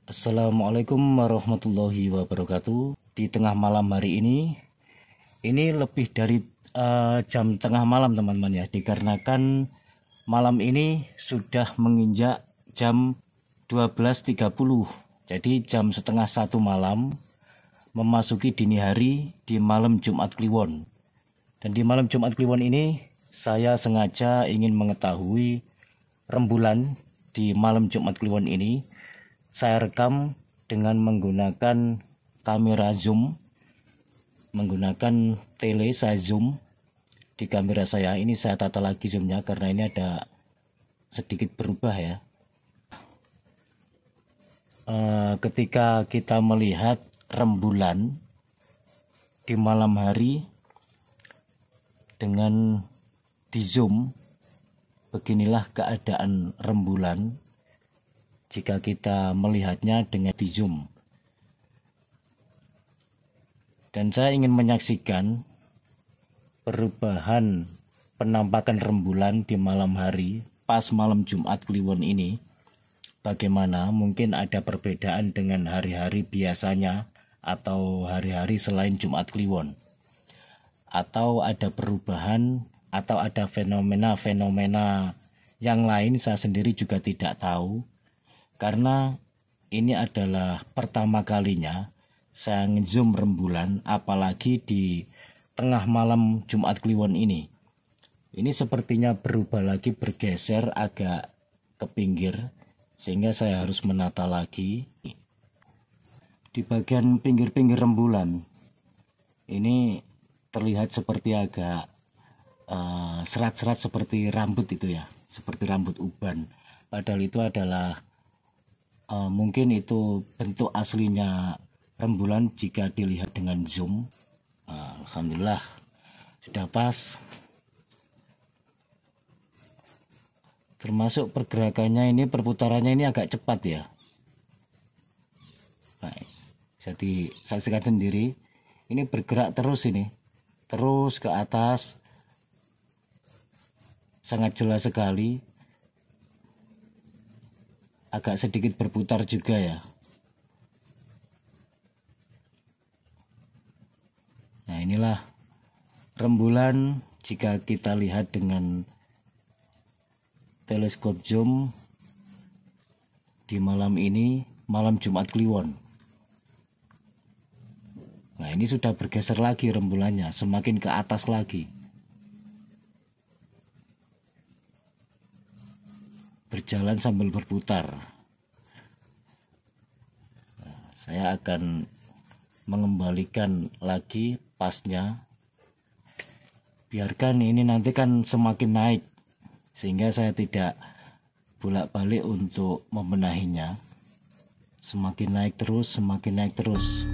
Assalamualaikum warahmatullahi wabarakatuh. Di tengah malam hari ini lebih dari jam tengah malam teman-teman ya, dikarenakan malam ini sudah menginjak jam 12.30. Jadi jam setengah 1 malam memasuki dini hari di malam Jumat Kliwon. Dan di malam Jumat Kliwon ini saya sengaja ingin mengetahui rembulan di malam Jumat Kliwon ini. Saya rekam dengan menggunakan kamera zoom, menggunakan tele saya zoom di kamera saya. Ini saya tata lagi zoomnya karena ini ada sedikit berubah ya. Ketika kita melihat rembulan di malam hari dengan di zoom, beginilah keadaan rembulan jika kita melihatnya dengan di zoom. Dan saya ingin menyaksikan perubahan penampakan rembulan di malam hari pas malam Jumat Kliwon ini. Bagaimana mungkin ada perbedaan dengan hari-hari biasanya atau hari-hari selain Jumat Kliwon, atau ada perubahan atau ada fenomena-fenomena yang lain, saya sendiri juga tidak tahu. Karena ini adalah pertama kalinya saya ngezoom rembulan, apalagi di tengah malam Jumat Kliwon ini. Ini sepertinya berubah lagi, bergeser agak ke pinggir, sehingga saya harus menata lagi. Di bagian pinggir-pinggir rembulan ini terlihat seperti agak serat-serat seperti rambut itu ya, seperti rambut uban. Padahal itu adalah mungkin itu bentuk aslinya rembulan jika dilihat dengan zoom. Alhamdulillah sudah pas. Termasuk pergerakannya ini, perputarannya ini agak cepat ya. Baik, jadi saksikan sendiri. Ini bergerak terus, ini terus ke atas, sangat jelas sekali. Agak sedikit berputar juga ya. Nah, inilah rembulan jika kita lihat dengan teleskop zoom di malam ini, malam Jumat Kliwon. Nah, ini sudah bergeser lagi rembulannya, semakin ke atas lagi. Berjalan sambil berputar. Nah, saya akan mengembalikan lagi pasnya. Biarkan ini nanti kan semakin naik, sehingga saya tidak bolak-balik untuk membenahinya. Semakin naik terus, semakin naik terus.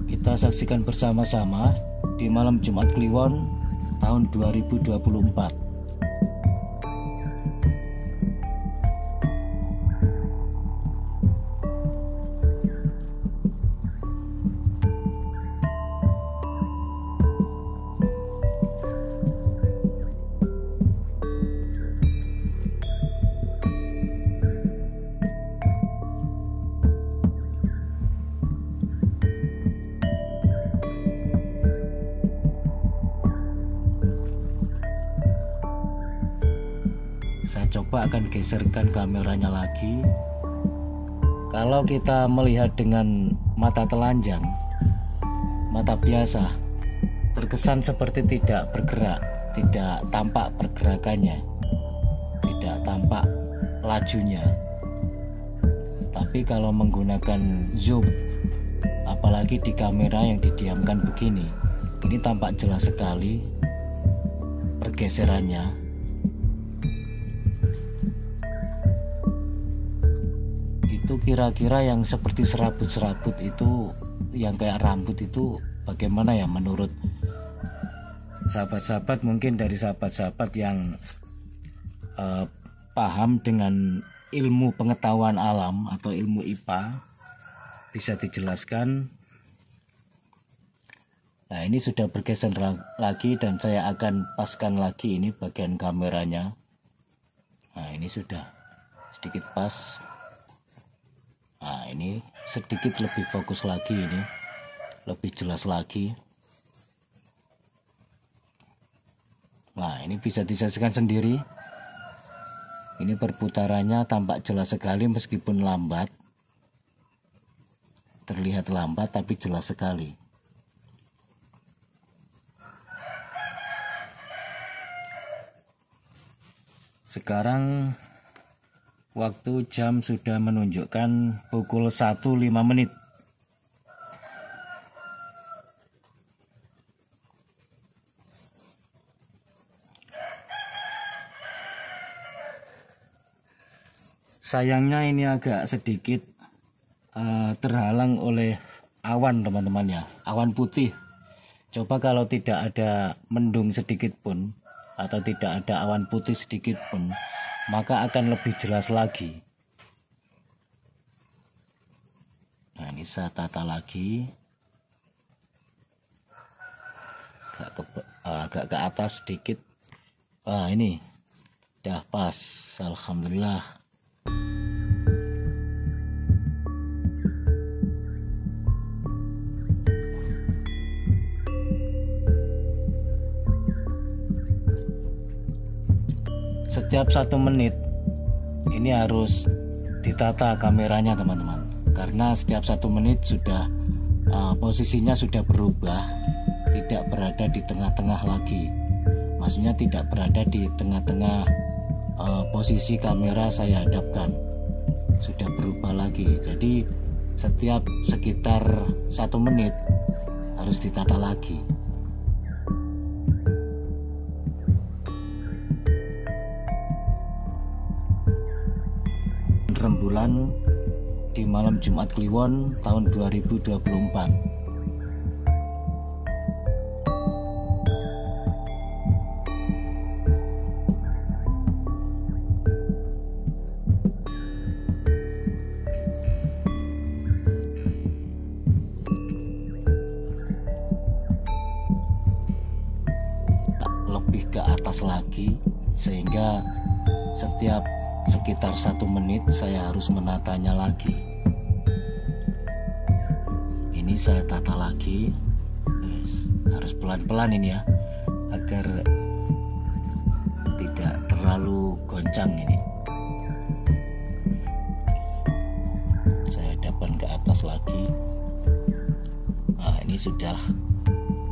Kita saksikan bersama-sama di malam Jumat Kliwon tahun 2024. Saya coba akan geserkan kameranya lagi. Kalau kita melihat dengan mata telanjang, mata biasa, terkesan seperti tidak bergerak, tidak tampak pergerakannya, tidak tampak lajunya. Tapi kalau menggunakan zoom, apalagi di kamera yang didiamkan begini, ini tampak jelas sekali pergeserannya. Itu kira-kira yang seperti serabut-serabut itu, yang kayak rambut itu bagaimana ya menurut sahabat-sahabat? Mungkin dari sahabat-sahabat yang paham dengan ilmu pengetahuan alam atau ilmu IPA bisa dijelaskan. Nah, ini sudah bergeser lagi dan saya akan paskan lagi ini bagian kameranya. Nah, ini sudah sedikit pas. Nah, ini sedikit lebih fokus lagi, ini lebih jelas lagi. Nah, ini bisa disaksikan sendiri. Ini perputarannya tampak jelas sekali meskipun lambat. Terlihat lambat tapi jelas sekali. Sekarang waktu jam sudah menunjukkan pukul 1.05. Sayangnya ini agak sedikit terhalang oleh awan, teman-teman ya, awan putih. Coba kalau tidak ada mendung sedikit pun atau tidak ada awan putih sedikit pun, maka akan lebih jelas lagi. Nah, ini saya tata lagi agak ke atas sedikit. Ini udah pas, alhamdulillah. Setiap 1 menit ini harus ditata kameranya, teman-teman, karena setiap 1 menit sudah posisinya sudah berubah, tidak berada di tengah-tengah lagi. Maksudnya tidak berada di tengah-tengah posisi kamera saya hadapkan, sudah berubah lagi. Jadi setiap sekitar 1 menit harus ditata lagi. Rembulan di malam Jumat Kliwon tahun 2024. Lebih ke atas lagi, sehingga setiap sekitar 1 menit saya harus menatanya lagi. Ini saya tata lagi, harus pelan-pelan ini ya, agar tidak terlalu goncang. Ini saya hadapkan ke atas lagi. Nah, ini sudah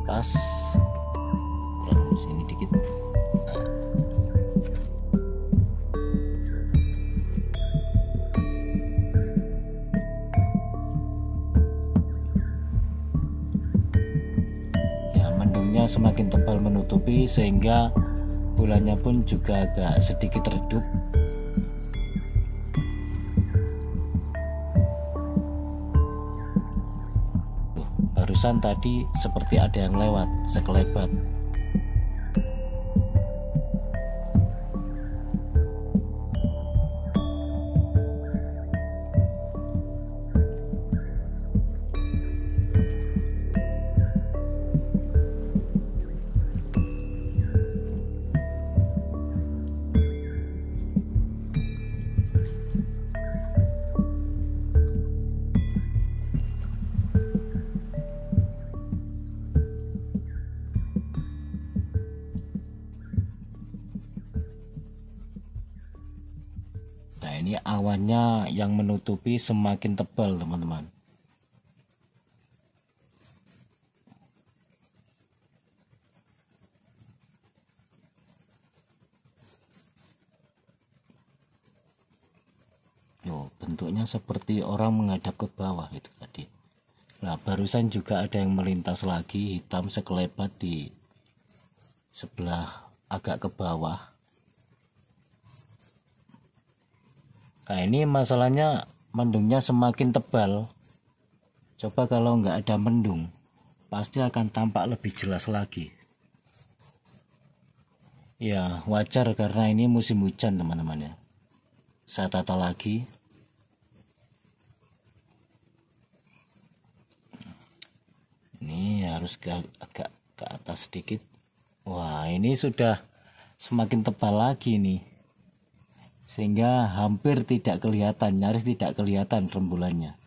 pas, kurang sini dikit. Semakin tebal menutupi sehingga bulannya pun juga agak sedikit redup. Barusan tadi seperti ada yang lewat sekelebat. ini awannya yang menutupi semakin tebal teman-teman. Bentuknya seperti orang menghadap ke bawah itu tadi. Nah, barusan juga ada yang melintas lagi hitam sekelebat di sebelah agak ke bawah. Nah, ini masalahnya mendungnya semakin tebal. Coba kalau nggak ada mendung, pasti akan tampak lebih jelas lagi. Ya, wajar karena ini musim hujan teman-teman ya. Saya tata lagi. Ini harus agak ke atas sedikit. Wah, ini sudah semakin tebal lagi nih, sehingga hampir tidak kelihatan, nyaris tidak kelihatan rembulannya.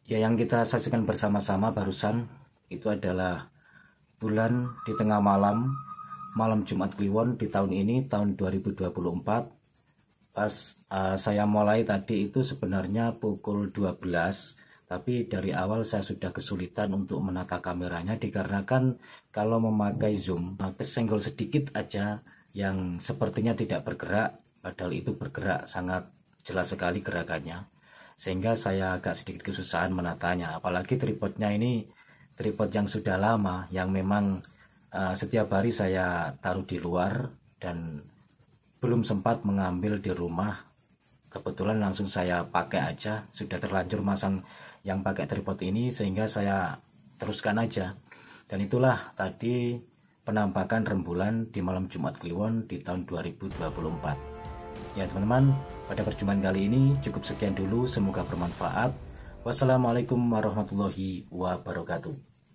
Ya, yang kita saksikan bersama-sama barusan itu adalah bulan di tengah malam, malam Jumat Kliwon di tahun ini, tahun 2024. Pas saya mulai tadi itu sebenarnya pukul 12, tapi dari awal saya sudah kesulitan untuk menata kameranya dikarenakan kalau memakai zoom kesenggol sedikit aja yang sepertinya tidak bergerak, padahal itu bergerak, sangat jelas sekali gerakannya, sehingga saya agak sedikit kesusahan menatanya. Apalagi tripodnya ini tripod yang sudah lama, yang memang setiap hari saya taruh di luar dan belum sempat mengambil di rumah. Kebetulan langsung saya pakai aja, sudah terlanjur masang yang pakai tripod ini, sehingga saya teruskan aja. Dan itulah tadi penampakan rembulan di malam Jumat Kliwon di tahun 2024. Ya teman-teman, pada perjumpaan kali ini cukup sekian dulu, semoga bermanfaat. Wassalamualaikum warahmatullahi wabarakatuh.